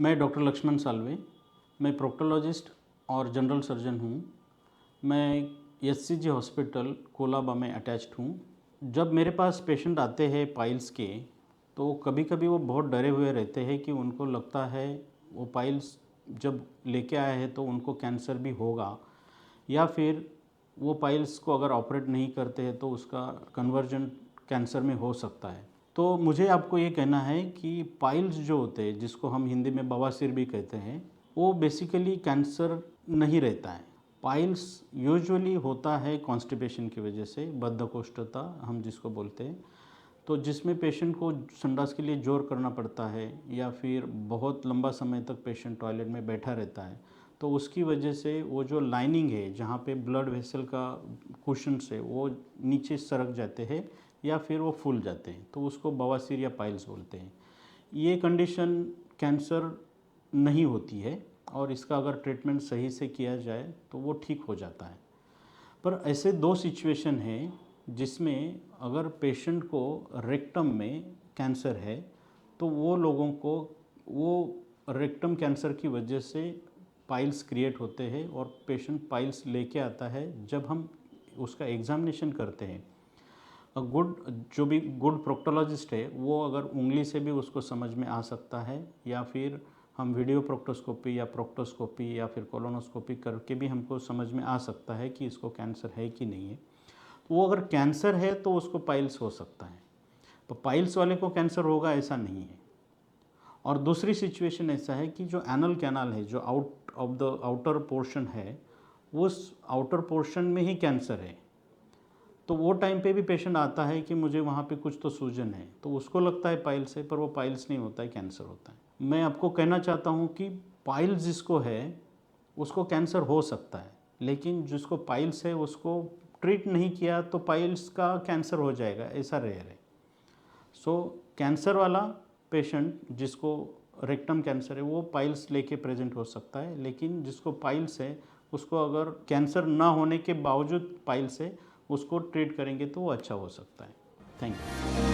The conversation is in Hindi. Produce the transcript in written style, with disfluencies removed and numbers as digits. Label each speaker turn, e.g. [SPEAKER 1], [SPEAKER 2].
[SPEAKER 1] मैं डॉक्टर लक्ष्मण साल्वे, मैं प्रोक्टोलॉजिस्ट और जनरल सर्जन हूँ। मैं एससीजी हॉस्पिटल कोलाबा में अटैच्ड हूँ। जब मेरे पास पेशेंट आते हैं पाइल्स के, तो कभी-कभी वो बहुत डरे हुए रहते हैं कि उनको लगता है वो पाइल्स जब लेके आए हैं तो उनको कैंसर भी होगा, या फिर वो पाइल्स को अगर ऑपरेट नहीं करते हैं तो उसका कन्वर्जन कैंसर में हो सकता है। तो मुझे आपको ये कहना है कि पाइल्स जो होते हैं, जिसको हम हिंदी में बवासीर भी कहते हैं, वो बेसिकली कैंसर नहीं रहता है। पाइल्स यूजुअली होता है कॉन्स्टिपेशन की वजह से, बद्धकोष्ठता हम जिसको बोलते हैं, तो जिसमें पेशेंट को संडास के लिए जोर करना पड़ता है या फिर बहुत लंबा समय तक पेशेंट टॉयलेट में बैठा रहता है, तो उसकी वजह से वो जो लाइनिंग है जहाँ पे ब्लड वेसल का कुशन्स है वो नीचे सरक जाते हैं या फिर वो फूल जाते हैं, तो उसको बवासीर या पाइल्स बोलते हैं। ये कंडीशन कैंसर नहीं होती है और इसका अगर ट्रीटमेंट सही से किया जाए तो वो ठीक हो जाता है। पर ऐसे दो सिचुएशन हैं जिसमें अगर पेशेंट को रेक्टम में कैंसर है, तो वो लोगों को वो रेक्टम कैंसर की वजह से पाइल्स क्रिएट होते हैं और पेशेंट पाइल्स लेके आता है। जब हम उसका एग्जामिनेशन करते हैं, गुड जो भी गुड प्रोक्टोलॉजिस्ट है वो अगर उंगली से भी उसको समझ में आ सकता है, या फिर हम वीडियो प्रोक्टोस्कोपी या प्रोक्टोस्कोपी या फिर कोलोनोस्कोपी करके भी हमको समझ में आ सकता है कि इसको कैंसर है कि नहीं है। तो वो अगर कैंसर है तो उसको पाइल्स हो सकता है, तो पाइल्स वाले को कैंसर होगा ऐसा नहीं है। और दूसरी सिचुएशन ऐसा है कि जो एनल कैनाल है, जो out of the outer portion है, उस आउटर पोर्शन में ही कैंसर है, तो वो टाइम पे भी पेशेंट आता है कि मुझे वहाँ पे कुछ तो सूजन है, तो उसको लगता है पाइल्स है, पर वो पाइल्स नहीं होता है, कैंसर होता है। मैं आपको कहना चाहता हूँ कि पाइल्स जिसको है उसको कैंसर हो सकता है, लेकिन जिसको पाइल्स है उसको ट्रीट नहीं किया तो पाइल्स का कैंसर हो जाएगा, ऐसा रेयर है। सो कैंसर वाला पेशेंट जिसको रेक्टम कैंसर है वो पाइल्स लेके प्रेजेंट हो सकता है, लेकिन जिसको पाइल्स है उसको अगर कैंसर ना होने के बावजूद पाइल्स है, उसको ट्रीट करेंगे तो वो अच्छा हो सकता है। Thank you.